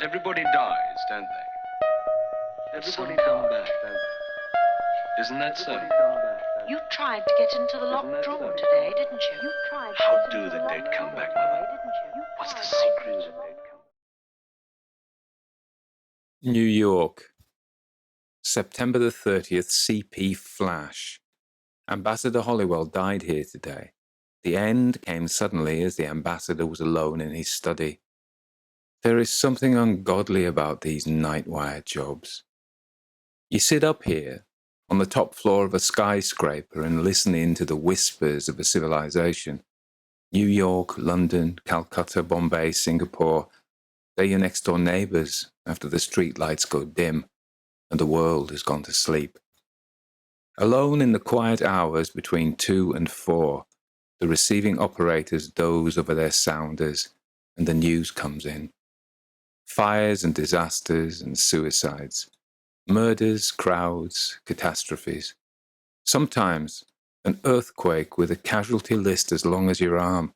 Everybody dies, don't they? Everybody come back, don't they? Isn't that so? You tried to get into the locked room today, didn't you? How do the dead come back, Mother? What's the secret? New York, September the 30th, CP Flash. Ambassador Hollywell died here today. The end came suddenly as the ambassador was alone in his study. There is something ungodly about these night-wire jobs. You sit up here, on the top floor of a skyscraper, and listen in to the whispers of a civilization. New York, London, Calcutta, Bombay, Singapore, they're your next-door neighbors after the streetlights go dim and the world has gone to sleep. Alone in the quiet hours between 2 and 4, the receiving operators doze over their sounders and the news comes in. Fires and disasters and suicides, murders, crowds, catastrophes. Sometimes an earthquake with a casualty list as long as your arm.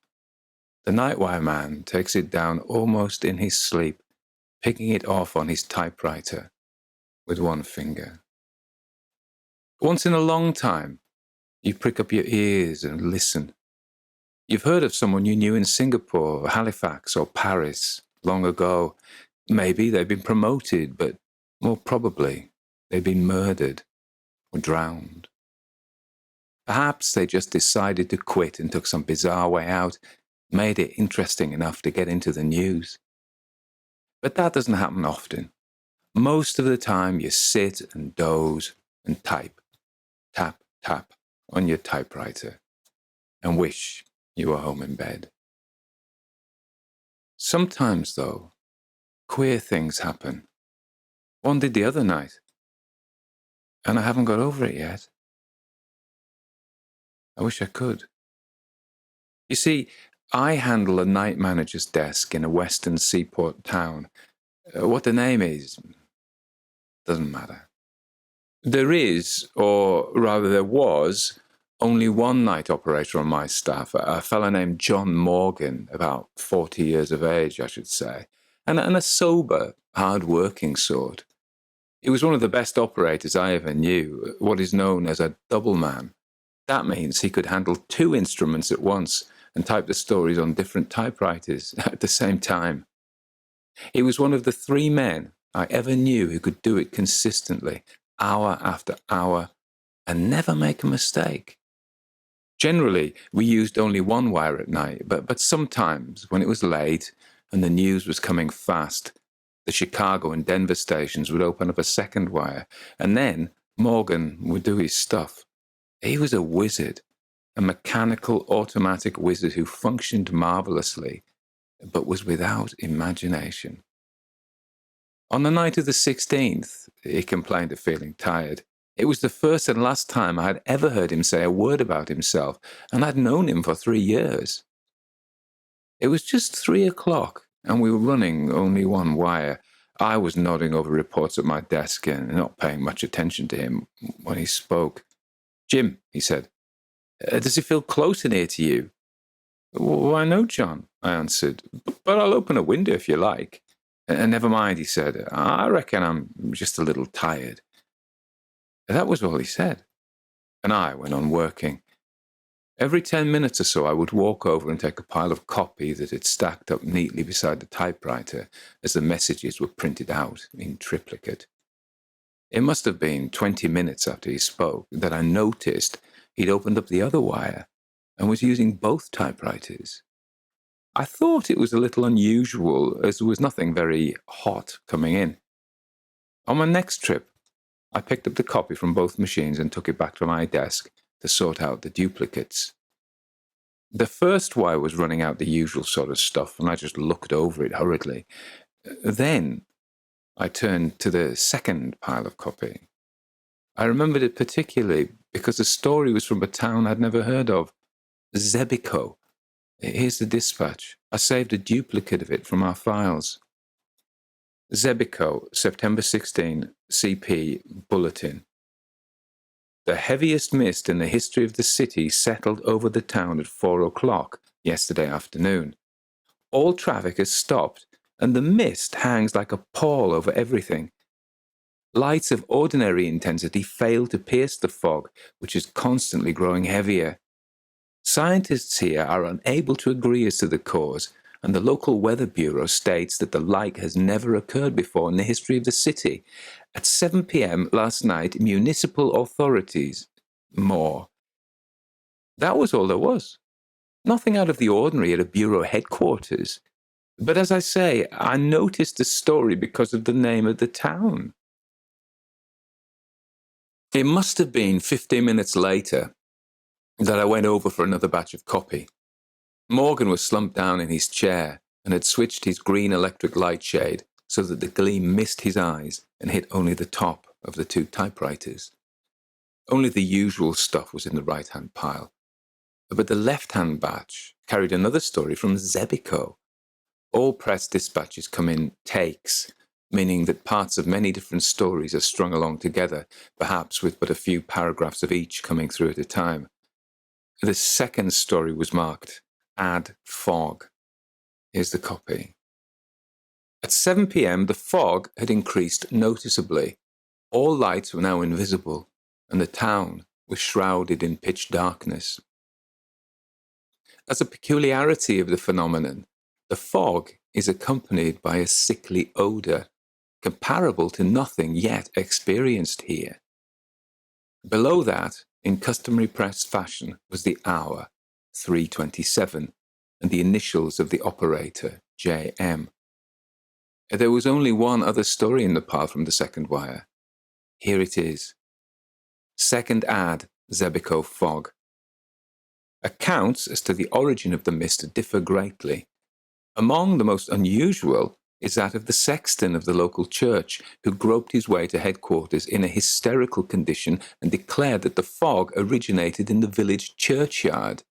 The nightwire man takes it down almost in his sleep, picking it off on his typewriter with one finger. Once in a long time, you prick up your ears and listen. You've heard of someone you knew in Singapore, or Halifax, or Paris long ago. Maybe they've been promoted, but more probably they've been murdered or drowned. Perhaps they just decided to quit and took some bizarre way out, made it interesting enough to get into the news. But that doesn't happen often. Most of the time you sit and doze and type, tap, tap on your typewriter and wish you were home in bed. Sometimes, though, queer things happen. One did the other night, and I haven't got over it yet. I wish I could. You see, I handle a night manager's desk in a western seaport town. What the name is doesn't matter. There is, or rather there was, only one night operator on my staff, a fellow named John Morgan, about 40 years of age, I should say, and a sober, hard-working sort. He was one of the best operators I ever knew, what is known as a double man. That means he could handle 2 instruments at once and type the stories on different typewriters at the same time. He was one of the 3 men I ever knew who could do it consistently, hour after hour, and never make a mistake. Generally, we used only one wire at night, but sometimes, when it was late and the news was coming fast, the Chicago and Denver stations would open up a second wire, and then Morgan would do his stuff. He was a wizard, a mechanical, automatic wizard who functioned marvelously, but was without imagination. On the night of the 16th, he complained of feeling tired. It was the first and last time I had ever heard him say a word about himself, and I'd known him for 3 years. It was just 3 o'clock, and we were running only one wire. I was nodding over reports at my desk and not paying much attention to him when he spoke. "Jim," he said, "does it feel close in here to you?" "Why, no, John," I answered, "but I'll open a window if you like." "Never mind," he said, "I reckon I'm just a little tired." That was all he said, and I went on working. Every 10 minutes or so I would walk over and take a pile of copy that had stacked up neatly beside the typewriter as the messages were printed out in triplicate. It must have been 20 minutes after he spoke that I noticed he'd opened up the other wire and was using both typewriters. I thought it was a little unusual, as there was nothing very hot coming in. On my next trip, I picked up the copy from both machines and took it back to my desk to sort out the duplicates. The first wire was running out the usual sort of stuff, and I just looked over it hurriedly. Then I turned to the second pile of copy. I remembered it particularly because the story was from a town I'd never heard of, Zebico. Here's the dispatch. I saved a duplicate of it from our files. Zebico, September 16, CP, Bulletin. The heaviest mist in the history of the city settled over the town at 4 o'clock yesterday afternoon. All traffic has stopped, and the mist hangs like a pall over everything. Lights of ordinary intensity fail to pierce the fog, which is constantly growing heavier. Scientists here are unable to agree as to the cause, and the local weather bureau states that the like has never occurred before in the history of the city. At 7 p.m. last night, municipal authorities... More. That was all there was. Nothing out of the ordinary at a bureau headquarters. But as I say, I noticed the story because of the name of the town. It must have been 15 minutes later that I went over for another batch of copy. Morgan was slumped down in his chair and had switched his green electric light shade so that the gleam missed his eyes and hit only the top of the two typewriters. Only the usual stuff was in the right-hand pile. But the left-hand batch carried another story from Zebico. All press dispatches come in takes, meaning that parts of many different stories are strung along together, perhaps with but a few paragraphs of each coming through at a time. The second story was marked Add Fog. Here's the copy. At 7 p.m., the fog had increased noticeably. All lights were now invisible, and the town was shrouded in pitch darkness. As a peculiarity of the phenomenon, the fog is accompanied by a sickly odour, comparable to nothing yet experienced here. Below that, in customary press fashion, was the hour, 3:27, and the initials of the operator, JM. There was only one other story in the pile from the second wire. Here it is. Second ad, Zebico fog. Accounts as to the origin of the mist differ greatly. Among the most unusual is that of the sexton of the local church, who groped his way to headquarters in a hysterical condition and declared that the fog originated in the village churchyard.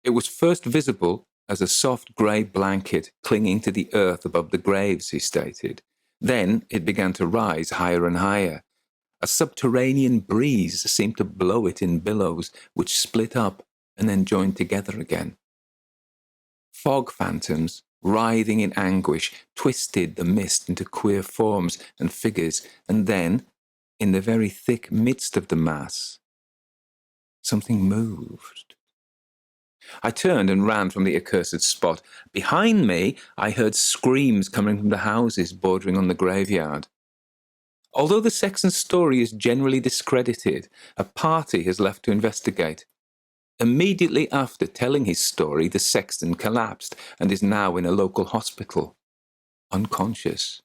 It was first visible as a soft grey blanket clinging to the earth above the graves, he stated. Then it began to rise higher and higher. A subterranean breeze seemed to blow it in billows, which split up and then joined together again. Fog phantoms, writhing in anguish, twisted the mist into queer forms and figures, and then, in the very thick midst of the mass, something moved. I turned and ran from the accursed spot. Behind me, I heard screams coming from the houses bordering on the graveyard. Although the Sexton's story is generally discredited, a party has left to investigate. Immediately after telling his story, the Sexton collapsed and is now in a local hospital, unconscious.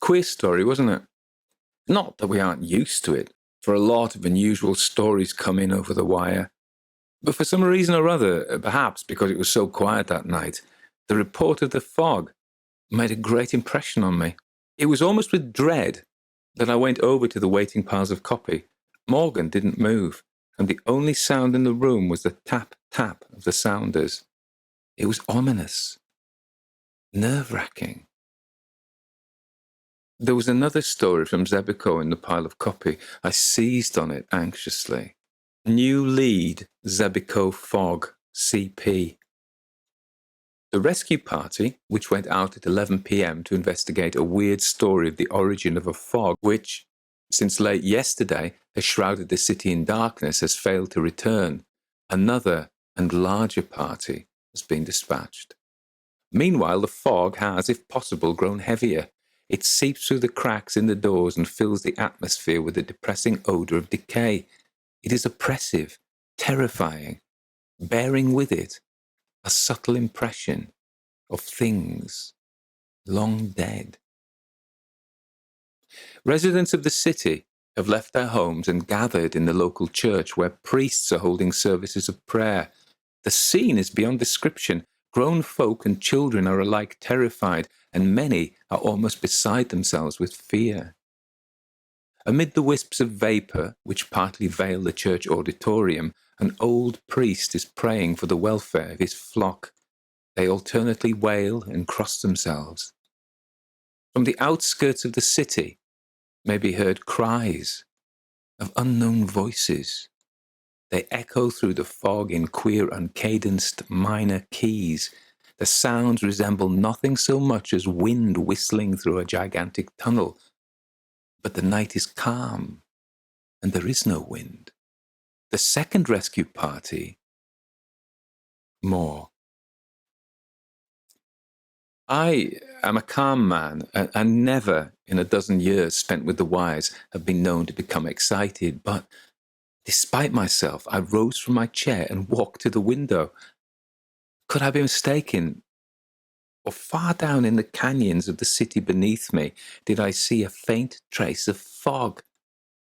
Queer story, wasn't it? Not that we aren't used to it, for a lot of unusual stories come in over the wire. But for some reason or other, perhaps because it was so quiet that night, the report of the fog made a great impression on me. It was almost with dread that I went over to the waiting piles of copy. Morgan didn't move, and the only sound in the room was the tap-tap of the sounders. It was ominous, nerve-wracking. There was another story from Zebico in the pile of copy. I seized on it anxiously. New lead, Zebico Fog, CP. The rescue party, which went out at 11 p.m. to investigate a weird story of the origin of a fog which, since late yesterday, has shrouded the city in darkness, has failed to return. Another and larger party has been dispatched. Meanwhile, the fog has, if possible, grown heavier. It seeps through the cracks in the doors and fills the atmosphere with a depressing odour of decay. It is oppressive, terrifying, bearing with it a subtle impression of things long dead. Residents of the city have left their homes and gathered in the local church where priests are holding services of prayer. The scene is beyond description. Grown folk and children are alike terrified, and many are almost beside themselves with fear. Amid the wisps of vapour, which partly veil the church auditorium, an old priest is praying for the welfare of his flock. They alternately wail and cross themselves. From the outskirts of the city may be heard cries of unknown voices. They echo through the fog in queer uncadenced minor keys. The sounds resemble nothing so much as wind whistling through a gigantic tunnel. But the night is calm, and there is no wind. The second rescue party, more. I am a calm man, and never in a dozen years spent with the wise have been known to become excited, but despite myself, I rose from my chair and walked to the window. Could I be mistaken? Or far down in the canyons of the city beneath me, did I see a faint trace of fog?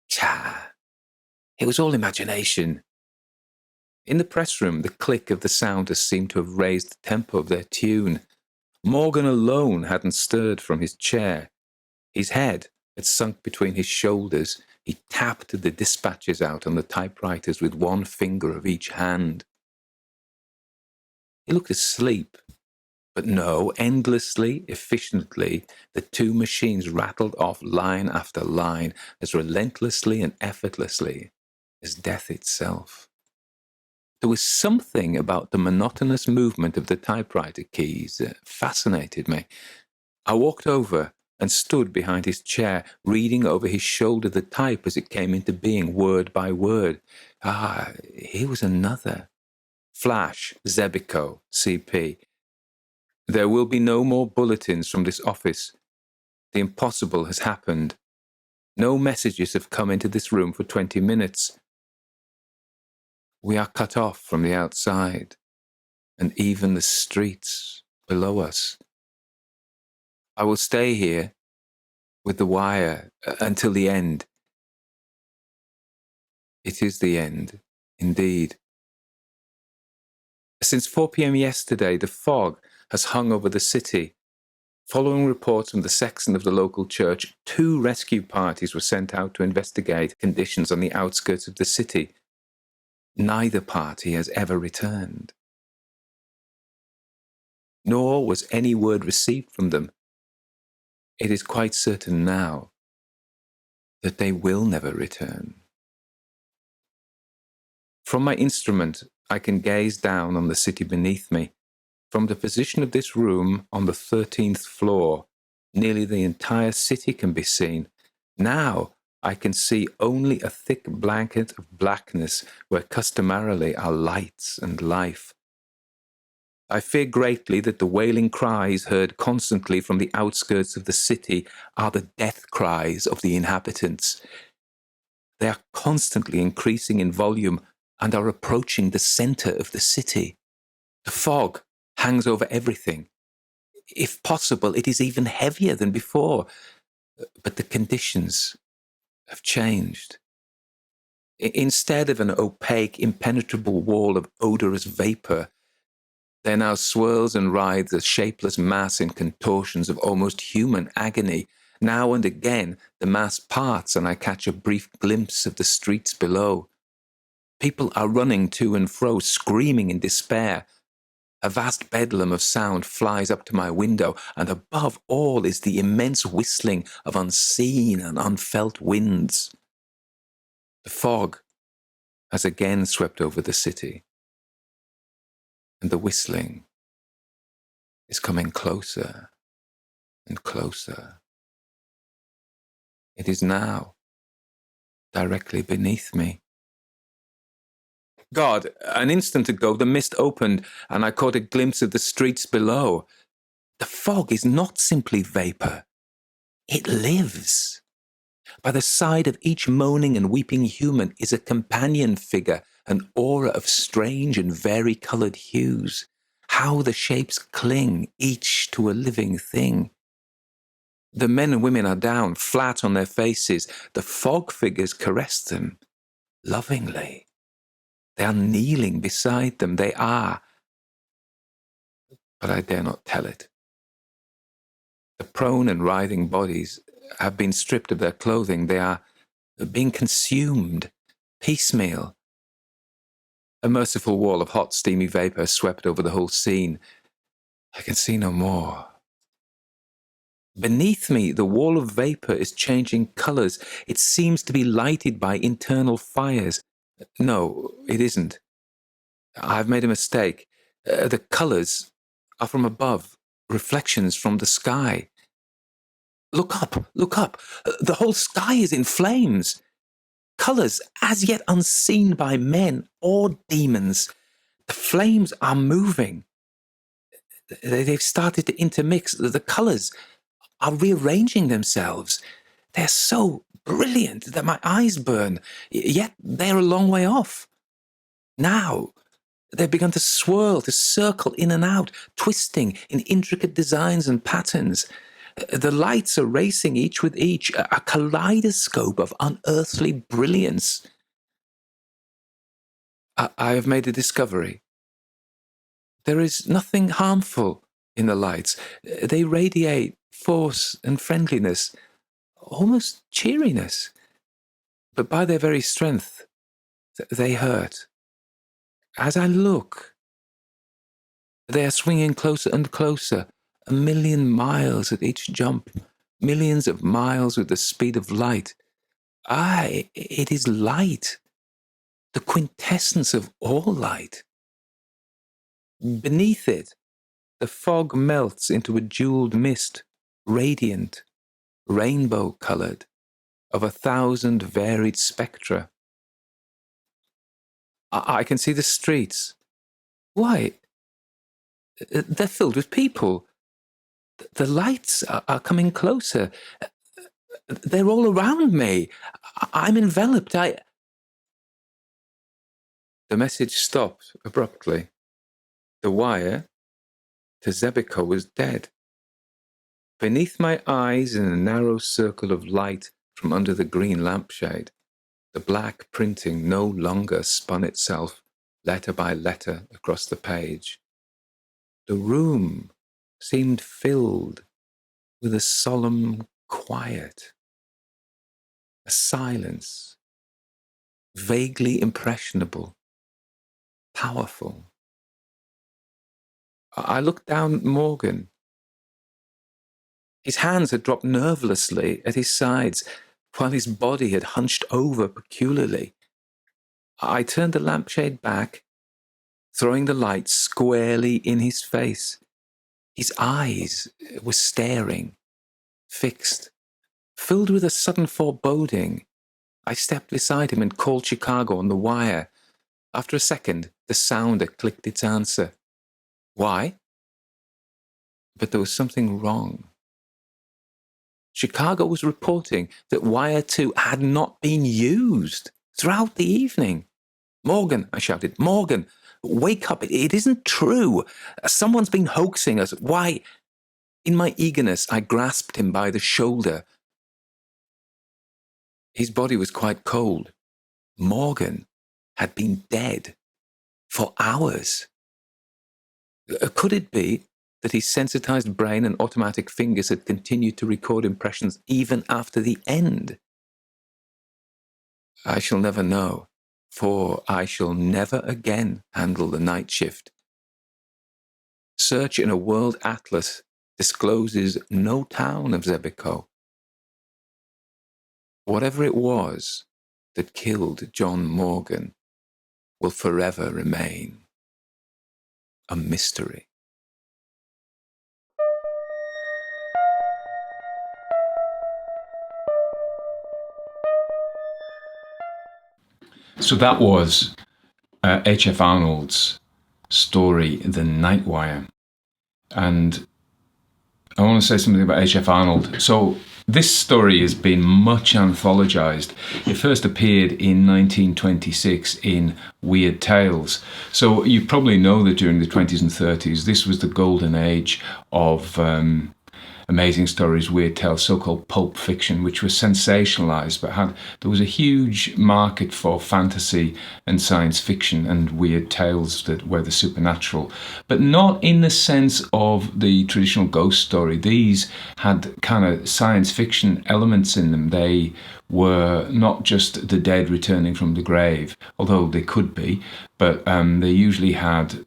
Tcha! It was all imagination. In the press room, the click of the sounders seemed to have raised the tempo of their tune. Morgan alone hadn't stirred from his chair. His head had sunk between his shoulders. He tapped the dispatches out on the typewriters with one finger of each hand. He looked asleep, but no, endlessly, efficiently, the two machines rattled off line after line as relentlessly and effortlessly as death itself. There was something about the monotonous movement of the typewriter keys that fascinated me. I walked over and stood behind his chair, reading over his shoulder the type as it came into being word by word. Here was another. Flash, Zebico, CP. There will be no more bulletins from this office. The impossible has happened. No messages have come into this room for 20 minutes. We are cut off from the outside, and even the streets below us. I will stay here with the wire until the end. It is the end, indeed. Since 4 p.m. yesterday, the fog has hung over the city. Following reports from the Sexton of the local church, 2 rescue parties were sent out to investigate conditions on the outskirts of the city. Neither party has ever returned. Nor was any word received from them. It is quite certain now that they will never return. From my instrument, I can gaze down on the city beneath me. From the position of this room on the 13th floor, nearly the entire city can be seen. Now I can see only a thick blanket of blackness where customarily are lights and life. I fear greatly that the wailing cries heard constantly from the outskirts of the city are the death cries of the inhabitants. They are constantly increasing in volume and are approaching the center of the city. The fog hangs over everything. If possible, it is even heavier than before. But the conditions have changed. Instead of an opaque, impenetrable wall of odorous vapor, there now swirls and writhes a shapeless mass in contortions of almost human agony. Now and again, the mass parts and I catch a brief glimpse of the streets below. People are running to and fro, screaming in despair. A vast bedlam of sound flies up to my window, and above all is the immense whistling of unseen and unfelt winds. The fog has again swept over the city, and the whistling is coming closer and closer. It is now directly beneath me. God, an instant ago the mist opened and I caught a glimpse of the streets below. The fog is not simply vapor. It lives. By the side of each moaning and weeping human is a companion figure, an aura of strange and vari-colored hues. How the shapes cling, each to a living thing. The men and women are down, flat on their faces. The fog figures caress them lovingly. They are kneeling beside them. They are. But I dare not tell it. The prone and writhing bodies have been stripped of their clothing. They are being consumed, piecemeal. A merciful wall of hot, steamy vapor swept over the whole scene. I can see no more. Beneath me, the wall of vapor is changing colors. It seems to be lighted by internal fires. No, it isn't. I've made a mistake. The colors are from above, reflections from the sky. Look up, look up. The whole sky is in flames. Colors as yet unseen by men or demons. The flames are moving. They've started to intermix. The colors are rearranging themselves. They're so brilliant that my eyes burn, yet they're a long way off. Now, they've begun to swirl, to circle in and out, twisting in intricate designs and patterns. The lights are racing each with each, a kaleidoscope of unearthly brilliance. I have made a discovery. There is nothing harmful in the lights. They radiate force and friendliness, almost cheeriness. But by their very strength, they hurt. As I look, they are swinging closer and closer, 1,000,000 miles at each jump, millions of miles with the speed of light. It is light, the quintessence of all light. Beneath it, the fog melts into a jeweled mist, radiant, rainbow-colored, of 1,000 varied spectra. I can see the streets. Why? They're filled with people. The lights are coming closer. They're all around me. I'm enveloped. The message stopped abruptly. The wire to Zebico was dead. Beneath my eyes, in a narrow circle of light from under the green lampshade, the black printing no longer spun itself letter by letter across the page. The room seemed filled with a solemn quiet, a silence, vaguely impressionable, powerful. I looked down at Morgan. His hands had dropped nervelessly at his sides, while his body had hunched over peculiarly. I turned the lampshade back, throwing the light squarely in his face. His eyes were staring, fixed, filled with a sudden foreboding. I stepped beside him and called Chicago on the wire. After a second, the sounder clicked its answer. Why? But there was something wrong. Chicago was reporting that Wire 2 had not been used throughout the evening. Morgan, I shouted, Morgan, wake up. It isn't true. Someone's been hoaxing us. Why? In my eagerness, I grasped him by the shoulder. His body was quite cold. Morgan had been dead for hours. Could it be that his sensitized brain and automatic fingers had continued to record impressions even after the end? I shall never know, for I shall never again handle the night shift. Search in a world atlas discloses no town of Zebico. Whatever it was that killed John Morgan will forever remain a mystery. So that was H.F. Arnold's story, The Night Wire. And I want to say something about H.F. Arnold. So this story has been much anthologized. It first appeared in 1926 in Weird Tales. So you probably know that during the 20s and 30s, this was the golden age of amazing stories, weird tales, so-called pulp fiction, which was sensationalized, but there was a huge market for fantasy and science fiction and weird tales that were the supernatural, but not in the sense of the traditional ghost story. These had kind of science fiction elements in them. They were not just the dead returning from the grave, although they could be, but they usually had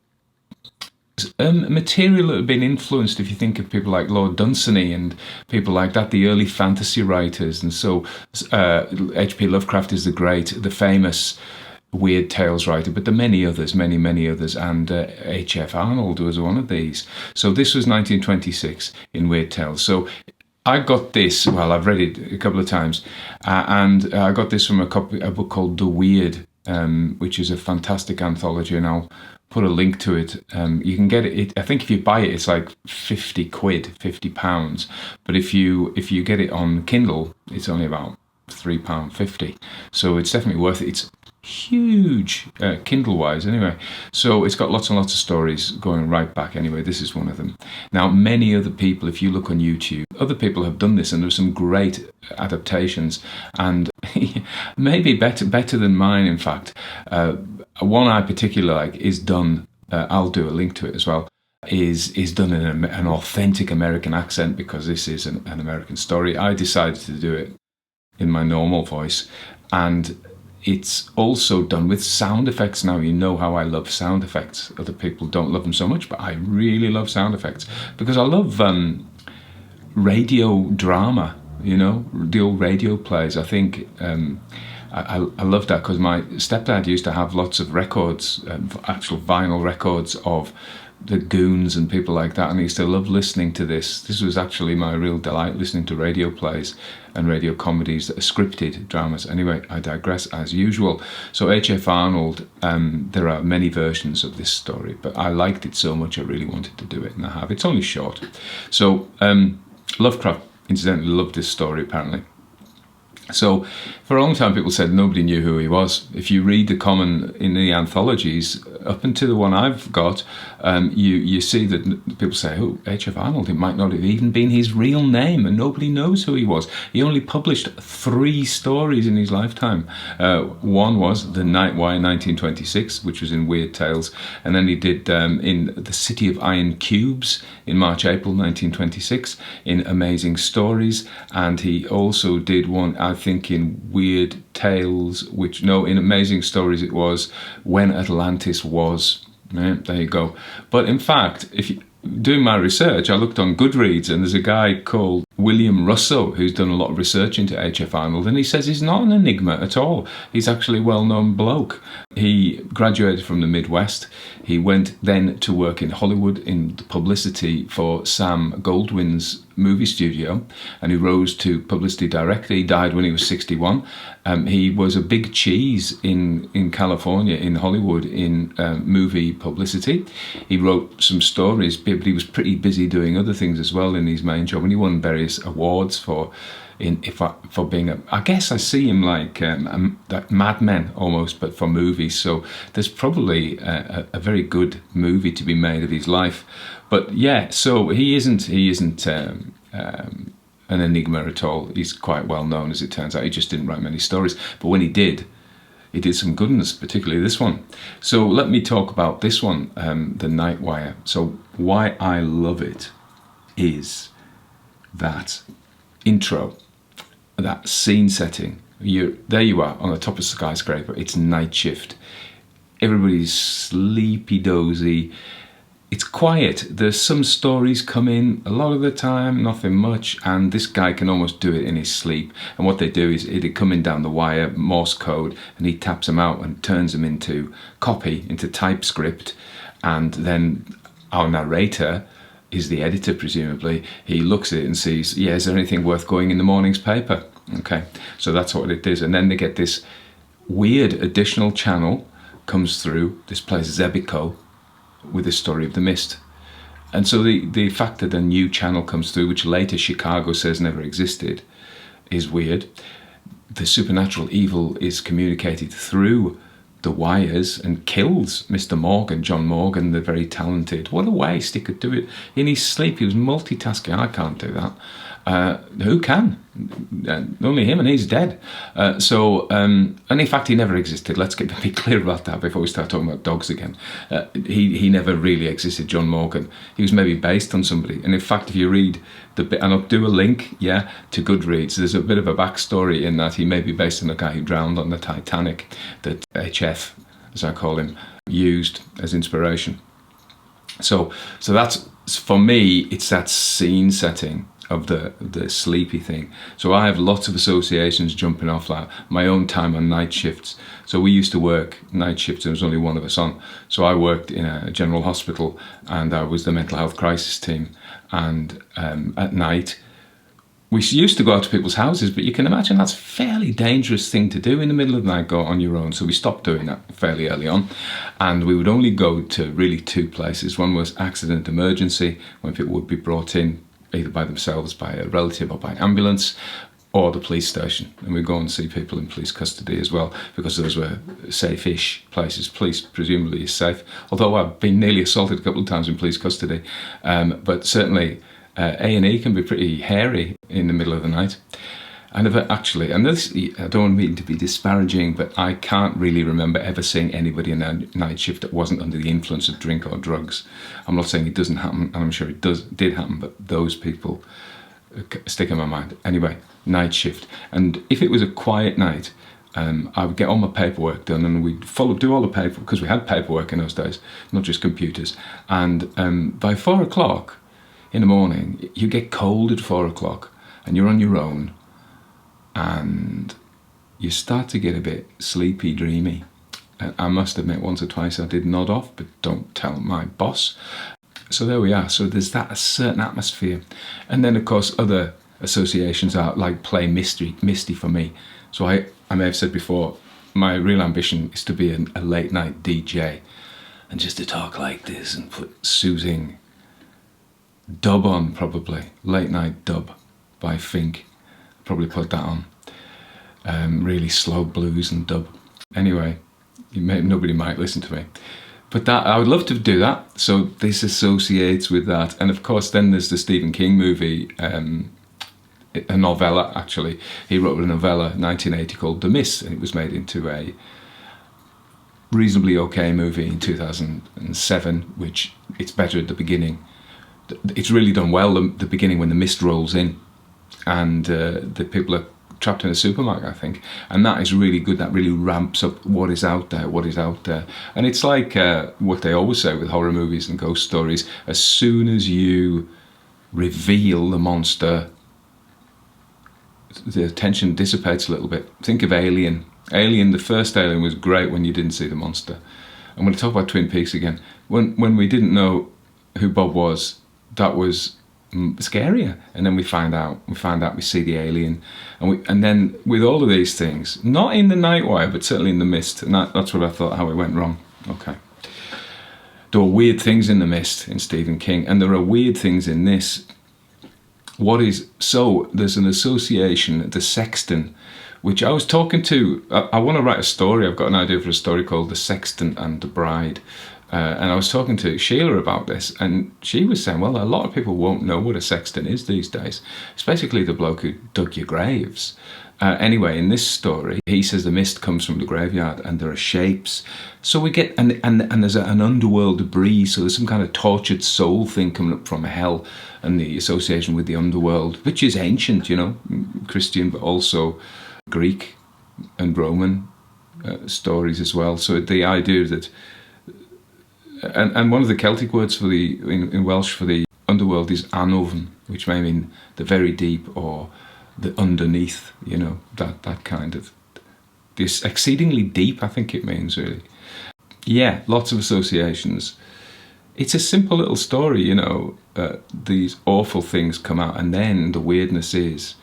Material that had been influenced, if you think of people like Lord Dunsany and people like that, the early fantasy writers. And so HP Lovecraft is the famous weird tales writer, but there are many others, many others, and H.F. Arnold was one of these. So this was 1926 in Weird Tales. So I got this, well, I've read it a couple of times, and I got this from a book called The Weird, which is a fantastic anthology, and I'll put a link to it. You can get it. I think if you buy it, it's like £50, but if you get it on Kindle, it's only about £3.50. So it's definitely worth it. It's huge, Kindle-wise anyway. So it's got lots and lots of stories going right back anyway. This is one of them. Now, many other people, if you look on YouTube, other people have done this, and there's some great adaptations, and maybe better than mine, in fact. One I particularly like is done, I'll do a link to it as well, is done in an authentic American accent, because this is an American story. I decided to do it in my normal voice, and it's also done with sound effects. Now, you know how I love sound effects. Other people don't love them so much, but I really love sound effects because I love radio drama, you know, the old radio plays. I think I love that because my stepdad used to have lots of records, actual vinyl records of the Goons and people like that, and I used to love listening to this. This was actually my real delight, listening to radio plays and radio comedies that are scripted dramas. Anyway, I digress as usual. So H.F. Arnold, there are many versions of this story, but I liked it so much I really wanted to do it, and I have. It's only short. So Lovecraft, incidentally, loved this story apparently. So for a long time people said nobody knew who he was. If you read in the anthologies, up until the one I've got, you see that people say, oh, H.F. Arnold, it might not have even been his real name, and nobody knows who he was. He only published 3 stories in his lifetime. One was The Night Wire 1926, which was in Weird Tales, and then he did in The City of Iron Cubes in March-April 1926 in Amazing Stories, and he also did one, I think, in Weird Tales, in Amazing Stories it was When Atlantis Was. Yeah, there you go. But in fact, doing my research, I looked on Goodreads, and there's a guy called William Russo who's done a lot of research into H.F. Arnold, and he says he's not an enigma at all. He's actually a well-known bloke. He graduated from the Midwest. He went then to work in Hollywood in publicity for Sam Goldwyn's movie studio, and he rose to publicity director. He died when he was 61. He was a big cheese in California, in Hollywood, in movie publicity. He wrote some stories, but he was pretty busy doing other things as well in his main job, and he won various awards for being I guess I see him like Mad Men almost, but for movies. So there's probably a very good movie to be made of his life. But yeah, so he isn't an enigma at all. He's quite well known, as it turns out. He just didn't write many stories, but when he did some good ones, particularly this one. So let me talk about this one, The Night Wire. So why I love it is that intro, that scene setting. There you are on the top of a skyscraper. It's night shift. Everybody's sleepy dozy. It's quiet. There's some stories come in, a lot of the time, nothing much, and this guy can almost do it in his sleep. And what they do is it'd come in down the wire, Morse code, and he taps them out and turns them into TypeScript, and then our narrator is the editor, presumably. He looks at it and sees, yeah, is there anything worth going in the morning's paper? Okay, so that's what it is. And then they get this weird additional channel comes through, this place Zebico, with the story of the mist. And so the fact that a new channel comes through, which later Chicago says never existed, is weird. The supernatural evil is communicated through the wires and kills Mr. Morgan, John Morgan, the very talented. What a waste. He could do it in his sleep. He was multitasking. I can't do that. Who can? Only him, and he's dead. And in fact, he never existed. Let's be clear about that before we start talking about dogs again. He never really existed, John Morgan. He was maybe based on somebody. And in fact, if you read the bit, and I'll do a link, to Goodreads, there's a bit of a backstory in that he may be based on a guy who drowned on the Titanic that HF, as I call him, used as inspiration. So that's, for me, it's that scene setting of the sleepy thing. So I have lots of associations jumping off like my own time on night shifts. So we used to work night shifts, there was only one of us on. So I worked in a general hospital and I was the mental health crisis team. And at night, we used to go out to people's houses, but you can imagine that's a fairly dangerous thing to do in the middle of the night, go on your own. So we stopped doing that fairly early on. And we would only go to really two places. One was accident emergency, when people would be brought in either by themselves, by a relative or by ambulance, or the police station. And we'd go and see people in police custody as well, because those were safe-ish places. Police presumably is safe, although I've been nearly assaulted a couple of times in police custody. But certainly A&E can be pretty hairy in the middle of the night. And actually, and this, I don't mean to be disparaging, but I can't really remember ever seeing anybody in a night shift that wasn't under the influence of drink or drugs. I'm not saying it doesn't happen, and I'm sure it did happen, but those people stick in my mind. Anyway, night shift. And if it was a quiet night, I would get all my paperwork done, and we'd do all the paperwork, because we had paperwork in those days, not just computers. And by 4 o'clock in the morning, you get cold at 4 o'clock, and you're on your own, and you start to get a bit sleepy, dreamy. I must admit, once or twice I did nod off, but don't tell my boss. So there we are. So there's that, a certain atmosphere. And then, of course, other associations are like play Misty for me. So I may have said before, my real ambition is to be a late night DJ, and just to talk like this and put soothing dub on, probably. Late night dub by Fink. Probably put that on. Really slow blues and dub. Anyway, nobody might listen to me. But that, I would love to do that. So this associates with that. And of course, then there's the Stephen King movie, a novella, actually. He wrote a novella, 1980, called The Mist, and it was made into a reasonably okay movie in 2007, which it's better at the beginning. It's really done well, the beginning, when the mist rolls in and the people are trapped in a supermarket, I think. And that is really good. That really ramps up what is out there, what is out there. And it's like what they always say with horror movies and ghost stories. As soon as you reveal the monster, the tension dissipates a little bit. Think of Alien. Alien, the first Alien, was great when you didn't see the monster. I'm going to talk about Twin Peaks again. When we didn't know who Bob was, that was scarier. And then we find out, we see the alien. And then with all of these things, not in The Night Wire, but certainly in The Mist, and that's what I thought, how it went wrong. Okay. There are weird things in The Mist in Stephen King, and there are weird things in this. There's an association, the Sexton, which I was talking to, I want to write a story. I've got an idea for a story called The Sexton and the Bride. And I was talking to Sheila about this, and she was saying, well, a lot of people won't know what a sexton is these days. It's basically the bloke who dug your graves. Anyway, in this story, he says the mist comes from the graveyard and there are shapes. So we get, and there's an underworld breeze, so there's some kind of tortured soul thing coming up from hell, and the association with the underworld, which is ancient, you know, Christian, but also Greek and Roman stories as well. So the idea that, and one of the Celtic words for in Welsh for the underworld is anovan, which may mean the very deep or the underneath, you know, that kind of, this exceedingly deep, I think it means, really. Yeah, lots of associations. It's a simple little story, you know, these awful things come out, and then the weirdness is,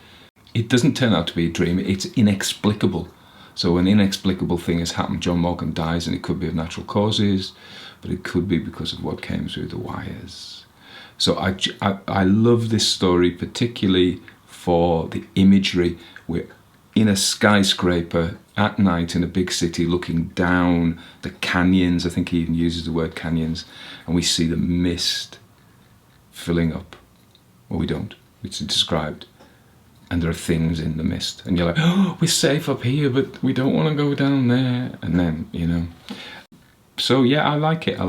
it doesn't turn out to be a dream, it's inexplicable. So an inexplicable thing has happened, John Morgan dies, and it could be of natural causes, but it could be because of what came through the wires. So I love this story, particularly for the imagery. We're in a skyscraper at night in a big city, looking down the canyons. I think he even uses the word canyons, and we see the mist filling up. Well, we don't. It's described. And there are things in the mist, and you're like, oh, we're safe up here, but we don't want to go down there. And then, you know. So yeah, I like it.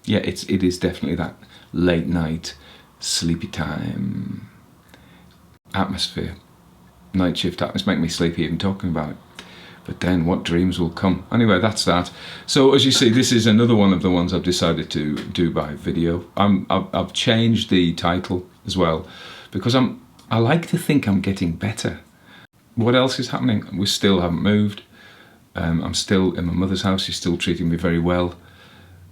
Yeah, it is definitely that late night, sleepy time atmosphere. Night shift atmosphere, make me sleepy even talking about it. But then what dreams will come? Anyway, that's that. So as you see, this is another one of the ones I've decided to do by video. I've changed the title as well because I like to think I'm getting better. What else is happening? We still haven't moved. I'm still in my mother's house. She's still treating me very well.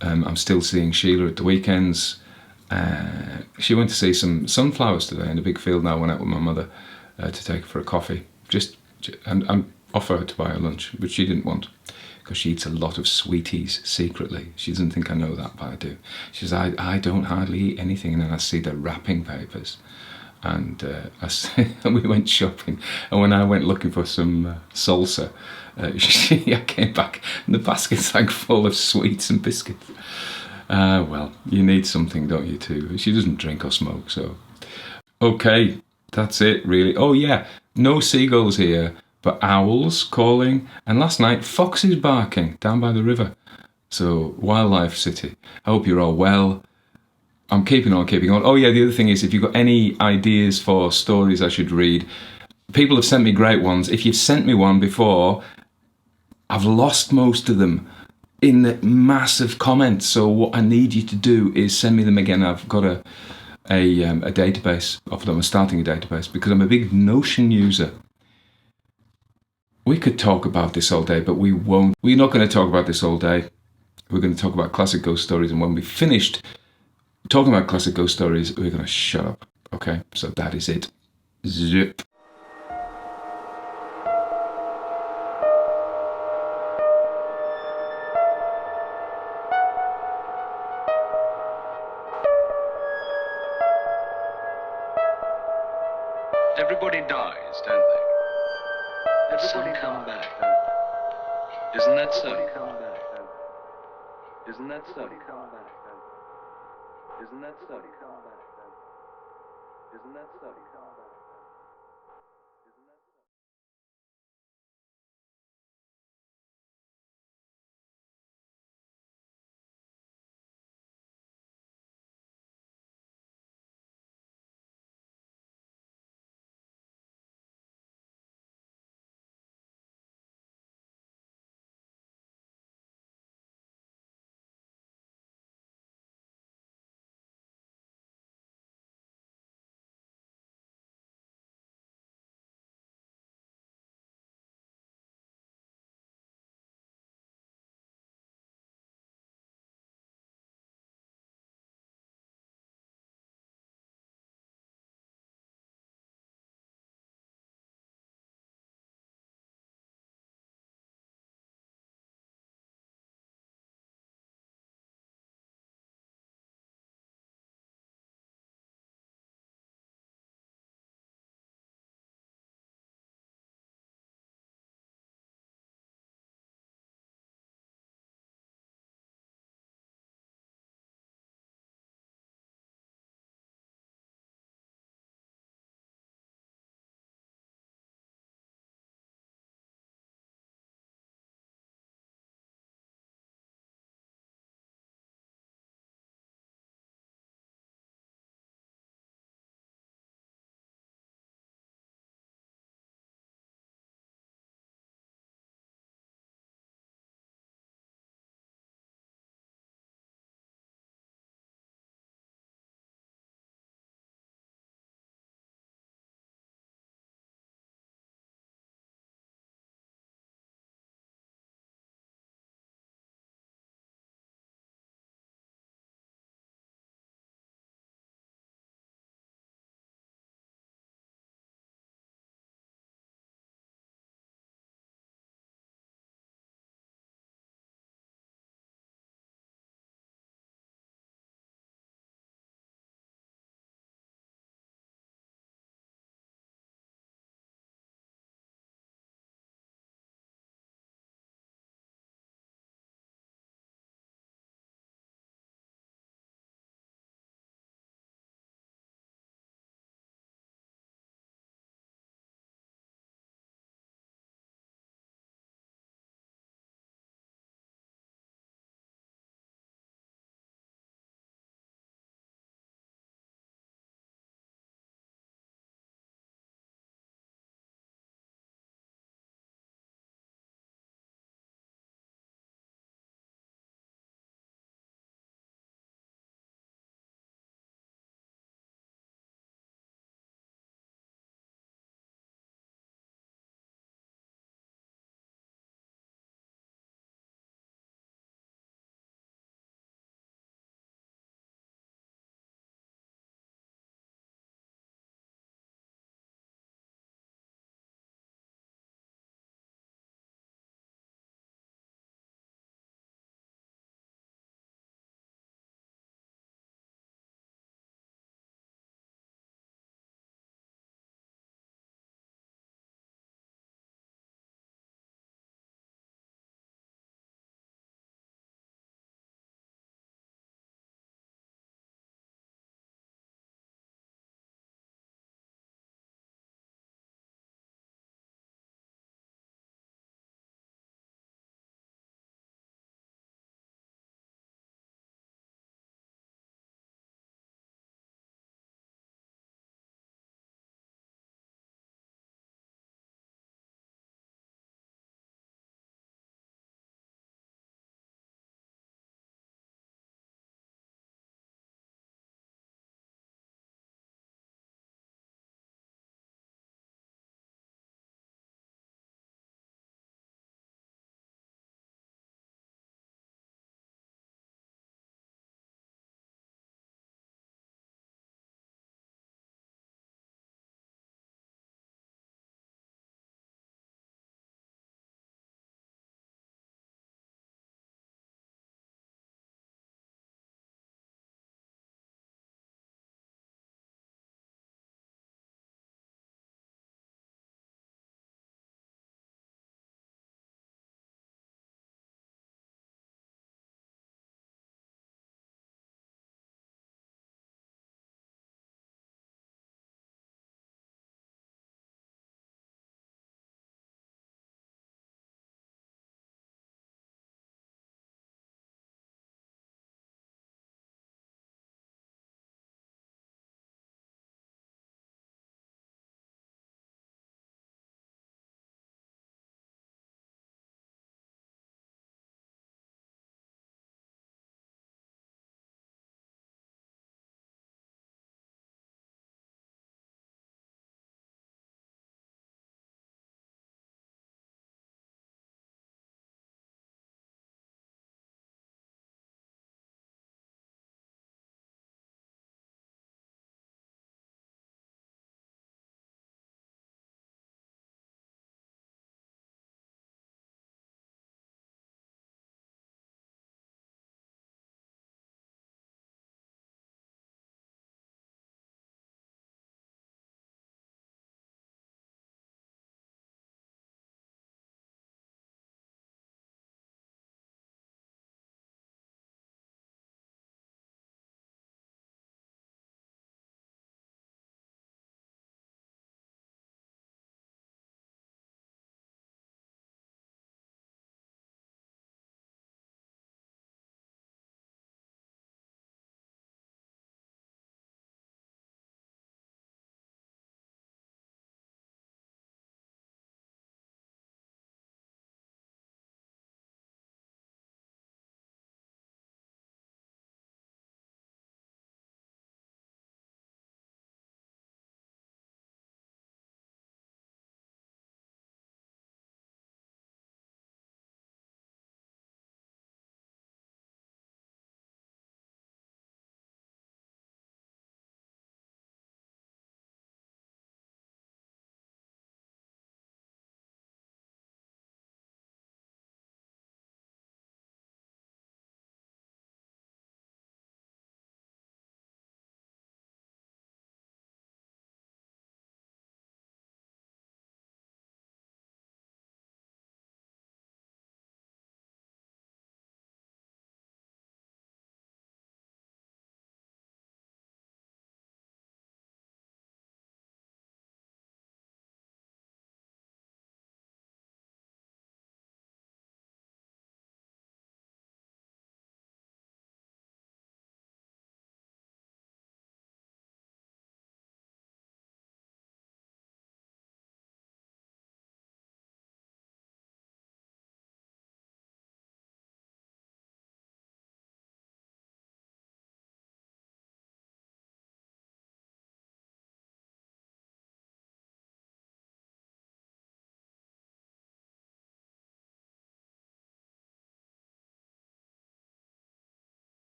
I'm still seeing Sheila at the weekends. She went to see some sunflowers today in a big field. Now I went out with my mother to take her for a coffee. And offer her to buy her lunch, but she didn't want, because she eats a lot of sweeties secretly. She doesn't think I know that, but I do. She says, I don't hardly eat anything, and then I see the wrapping papers. And we went shopping, and when I went looking for some salsa, I came back, and the basket's like full of sweets and biscuits. Well, you need something, don't you, too? She doesn't drink or smoke, so... Okay, that's it, really. Oh, yeah, no seagulls here, but owls calling, and last night foxes barking down by the river. So, wildlife city. I hope you're all well. I'm keeping on. Oh yeah, the other thing is, if you've got any ideas for stories I should read, people have sent me great ones. If you've sent me one before, I've lost most of them in the massive comments. So what I need you to do is send me them again. I've got a database of them. I'm starting a database because I'm a big Notion user. We could talk about this all day, but we won't. We're not going to talk about this all day. We're going to talk about classic ghost stories, and when we've finished talking about classic ghost stories, we're going to shut up. Okay, so that is it. Zip. Everybody dies, don't they? Some come back, don't they? Isn't that so? Isn't that so? Isn't that so? Isn't that so?